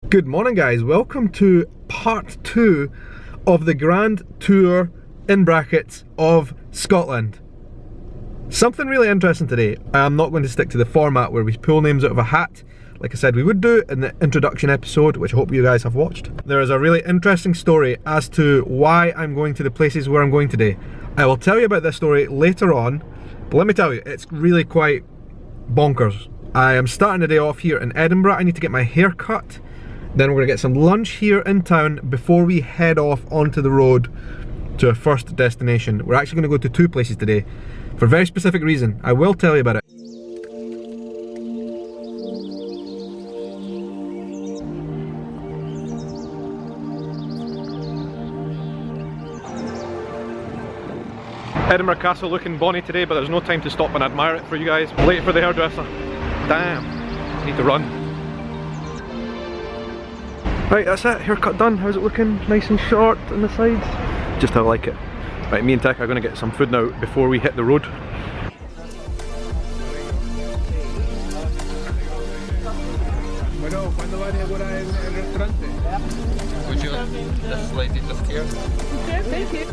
Good morning guys, welcome to part 2 of the grand tour, in brackets, of Scotland. Something really interesting today. I'm not going to stick to the format where we pull names out of a hat, like I said we would do in the introduction episode, which I hope you guys have watched. There is a really interesting story as to why I'm going to the places where I'm going today. I will tell you about this story later on, but let me tell you, it's really quite bonkers. I am starting the day off here in Edinburgh. I need to get my hair cut. Then we're going to get some lunch here in town before we head off onto the road to our first destination. We're actually going to go to 2 places today for a very specific reason. I will tell you about it. Edinburgh Castle looking bonny today, but there's no time to stop and admire it for you guys. I'm late for the hairdresser. Damn, need to run. Right, that's it, haircut done. How's it looking? Nice and short on the sides. Just how I like it. Right, me and Tech are going to get some food now before we hit the road. Would you just slide it just here? Okay, thank you.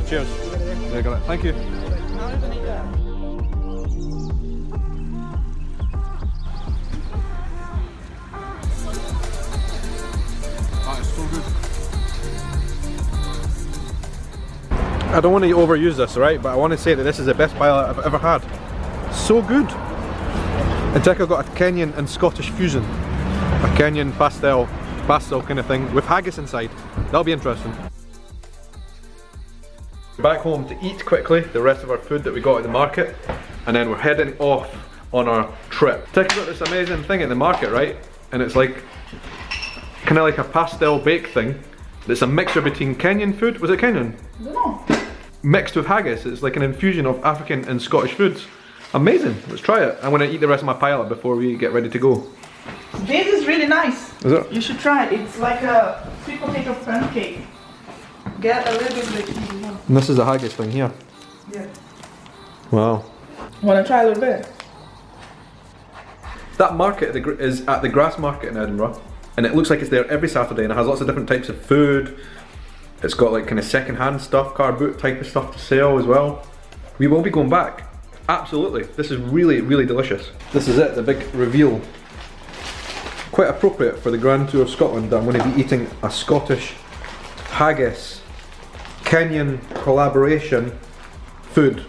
Cheers. There you go. Thank you. That is so good. I don't want to overuse this, right? But I want to say that this is the best paella I've ever had. So good. And Tech got a Kenyan and Scottish fusion. A Kenyan pastel kind of thing with haggis inside. That'll be interesting. Back home to eat quickly the rest of our food that we got at the market, and then we're heading off on our trip. Tech's got this amazing thing at the market, right? And it's like kind of like a pastel bake thing. It's a mixture between Kenyan food. Was it Kenyan? No. Mixed with haggis. It's like an infusion of African and Scottish foods. Amazing. Let's try it. I'm going to eat the rest of my paella before we get ready to go. This is really nice. Is it? You should try it. It's like a sweet potato pancake. Get a little bit like you want. And this is the haggis thing here. Yeah. Wow. Wanna try a little bit? That market is at the Grass Market in Edinburgh, and it looks like it's there every Saturday, and it has lots of different types of food. It's got like kind of second-hand stuff, car boot type of stuff to sell as well. We will be going back. Absolutely. This is really, really delicious. This is it, the big reveal. Quite appropriate for the Grand Tour of Scotland that I'm going to be eating a Scottish haggis Kenyan collaboration food.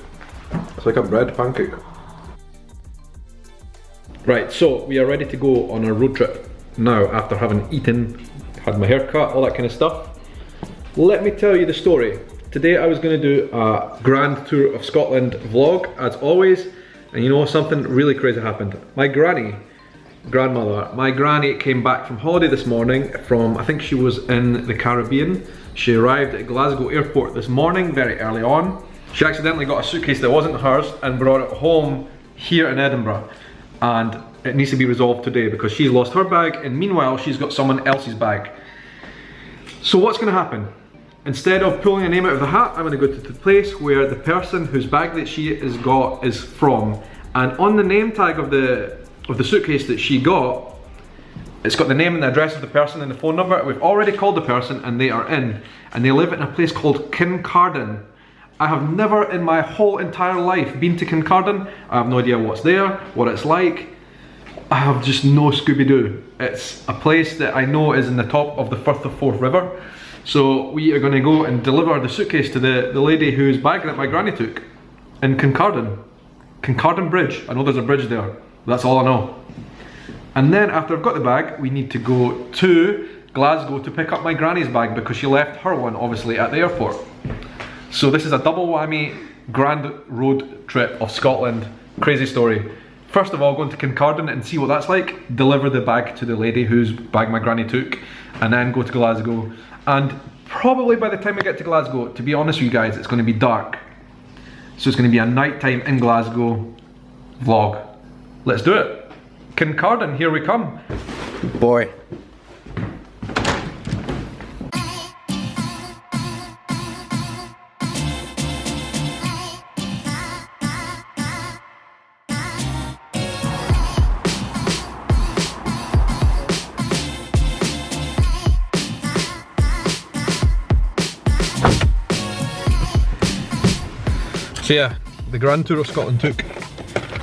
It's like a bread pancake. Right, so we are ready to go on our road trip now after having eaten, had my hair cut, all that kind of stuff. Let me tell you the story. Today I was going to do a grand tour of Scotland vlog as always, and you know something really crazy happened. My granny came back from holiday this morning from, I think she was in the Caribbean. She arrived at Glasgow airport this morning, very early on. She accidentally got a suitcase that wasn't hers and brought it home here in Edinburgh. And it needs to be resolved today because she's lost her bag, and meanwhile she's got someone else's bag. So what's going to happen? Instead of pulling a name out of the hat, I'm going to go to the place where the person whose bag that she has got is from. And on the name tag of the suitcase that she got, it's got the name and the address of the person and the phone number. We've already called the person and they are in. And they live in a place called Kincardine. I have never in my whole entire life been to Kincardine. I have no idea what's there, what it's like. I have just no Scooby-Doo. It's a place that I know is in the top of the Firth of Forth River. So we are going to go and deliver the suitcase to the lady whose bag that my granny took in Kincardine. Kincardine Bridge. I know there's a bridge there. That's all I know. And then after I've got the bag, we need to go to Glasgow to pick up my granny's bag because she left her one obviously at the airport. So this is a double whammy grand road trip of Scotland. Crazy story. First of all, going to Kincardine and see what that's like, deliver the bag to the lady whose bag my granny took, and then go to Glasgow. And probably by the time we get to Glasgow, to be honest with you guys, it's going to be dark. So it's going to be a nighttime in Glasgow vlog. Let's do it. Kincardine, here we come. Boy. So yeah, the Grand Tour of Scotland took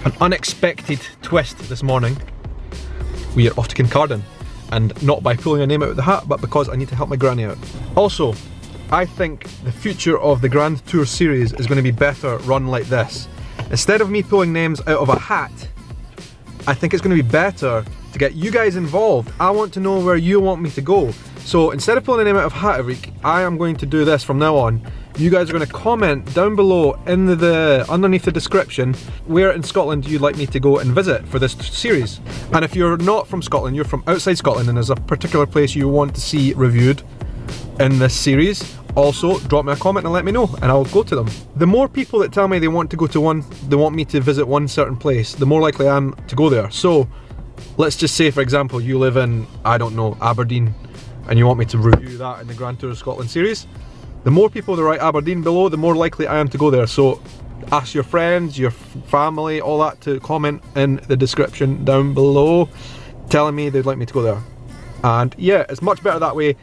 an unexpected twist this morning. We are off to Kincardine, and not by pulling a name out of the hat, but because I need to help my granny out. Also, I think the future of the Grand Tour series is going to be better run like this. Instead of me pulling names out of a hat, I think it's going to be better to get you guys involved. I want to know where you want me to go. So instead of pulling a name out of a hat every week, I am going to do this from now on. You guys are going to comment down below in underneath the description where in Scotland you'd like me to go and visit for this series. And if you're not from Scotland, you're from outside Scotland and there's a particular place you want to see reviewed in this series, also drop me a comment and let me know and I'll go to them. The more people that tell me they want me to visit one certain place, the more likely I am to go there. So let's just say, for example, you live in, I don't know, Aberdeen, and you want me to review that in the Grand Tour of Scotland series. The more people that write Aberdeen below, the more likely I am to go there. So ask your friends, your family, all that to comment in the description down below telling me they'd like me to go there. And yeah, it's much better that way.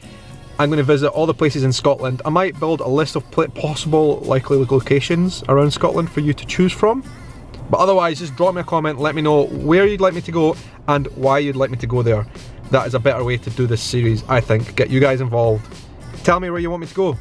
I'm going to visit all the places in Scotland. I might build a list of possible likely locations around Scotland for you to choose from. But otherwise, just drop me a comment, let me know where you'd like me to go and why you'd like me to go there. That is a better way to do this series, I think. Get you guys involved. Tell me where you want me to go.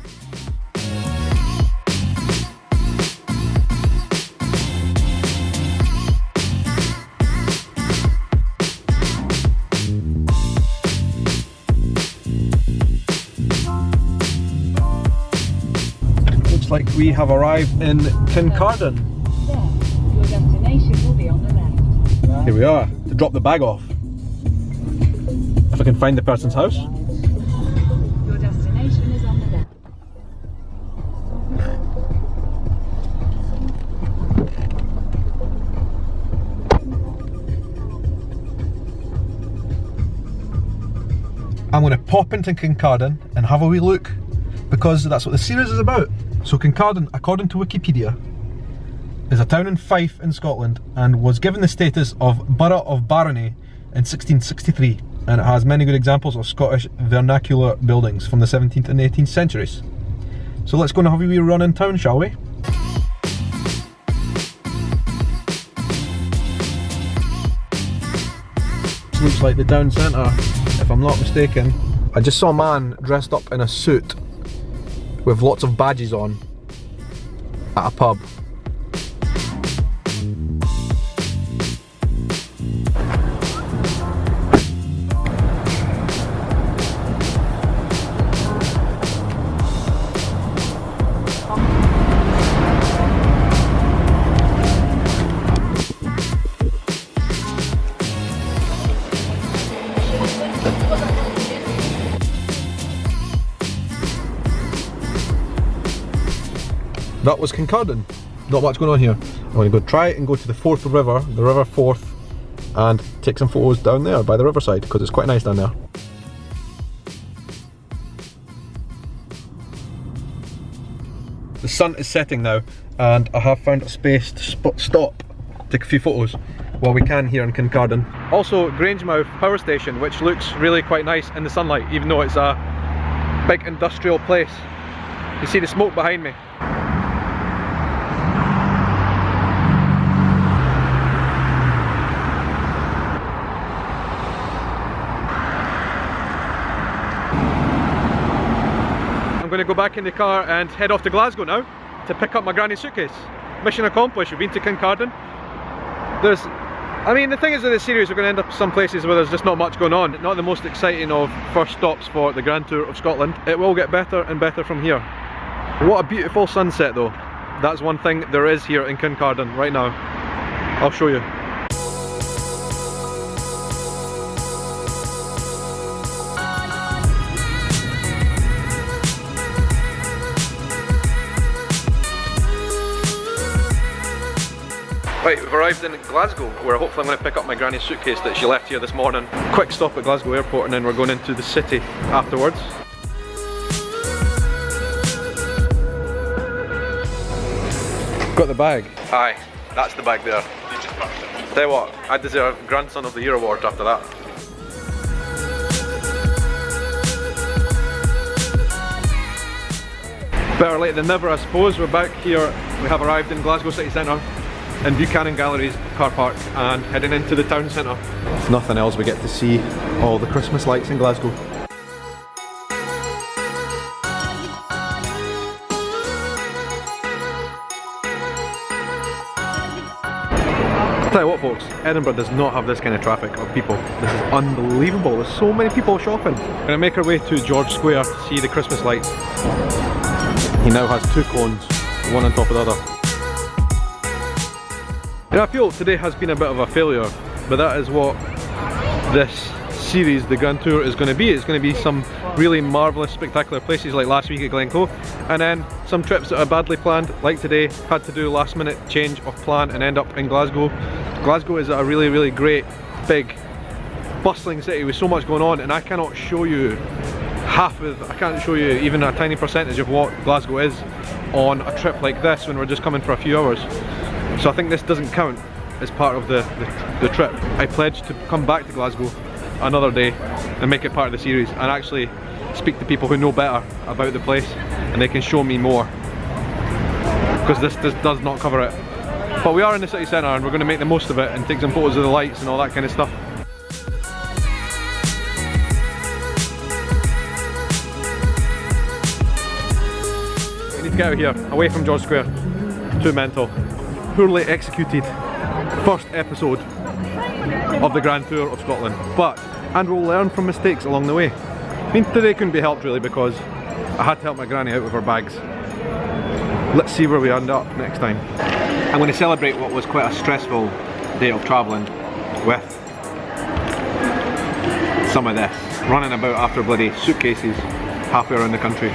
Looks like we have arrived in Kincardine. Your destination will be on the left. Here we are, to drop the bag off. If I can find the person's house. Your destination is on the left. I'm going to pop into Kincardine and have a wee look, because that's what the series is about. So Kincardine, according to Wikipedia, is a town in Fife in Scotland and was given the status of Borough of Barony in 1663, and it has many good examples of Scottish vernacular buildings from the 17th and 18th centuries. So let's go and have a wee run in town, shall we? This looks like the town centre, if I'm not mistaken. I just saw a man dressed up in a suit with lots of badges on at a pub. That was Kincardine. Not much going on here. I'm going to go try and go to the Forth River, the River Forth, and take some photos down there by the riverside because it's quite nice down there. The sun is setting now and I have found a space to stop, take a few photos while we can here in Kincardine. Also Grangemouth power station, which looks really quite nice in the sunlight even though it's a big industrial place. You see the smoke behind me. I'm going to go back in the car and head off to Glasgow now to pick up my granny's suitcase. Mission accomplished. We've been to Kincardine. I mean, the thing is with this series, we're going to end up some places where there's just not much going on. Not the most exciting of first stops for the Grand Tour of Scotland. It will get better and better from here. What a beautiful sunset though. That's one thing there is here in Kincardine right now. I'll show you. Right, we've arrived in Glasgow, where hopefully I'm going to pick up my granny's suitcase that she left here this morning. Quick stop at Glasgow airport and then we're going into the city afterwards. Got the bag. Aye, that's the bag there. You just packed it. Tell you what, I deserve Grandson of the Year award after that. Better late than never, I suppose. We're back here. We have arrived in Glasgow city centre, in Buchanan Galleries car park, and heading into the town centre. If nothing else, we get to see all the Christmas lights in Glasgow. I'll tell you what folks, Edinburgh does not have this kind of traffic of people. This is unbelievable. There's so many people shopping. We're going to make our way to George Square to see the Christmas lights. He now has 2 cones, one on top of the other. And I feel today has been a bit of a failure, but that is what this series, the Grand Tour, is going to be. It's going to be some really marvellous, spectacular places like last week at Glencoe, and then some trips that are badly planned, like today, had to do a last minute change of plan and end up in Glasgow. Glasgow is a really, really great, big, bustling city with so much going on, and I cannot show you I can't show you even a tiny percentage of what Glasgow is on a trip like this when we're just coming for a few hours. So I think this doesn't count as part of the trip. I pledged to come back to Glasgow another day and make it part of the series and actually speak to people who know better about the place and they can show me more, because this does not cover it. But we are in the city centre and we're going to make the most of it and take some photos of the lights and all that kind of stuff. Get out of here, away from George Square. Too mental. Poorly executed first episode of the Grand Tour of Scotland. And we'll learn from mistakes along the way. I mean, today couldn't be helped really because I had to help my granny out with her bags. Let's see where we end up next time. I'm going to celebrate what was quite a stressful day of travelling with some of this. Running about after bloody suitcases halfway around the country.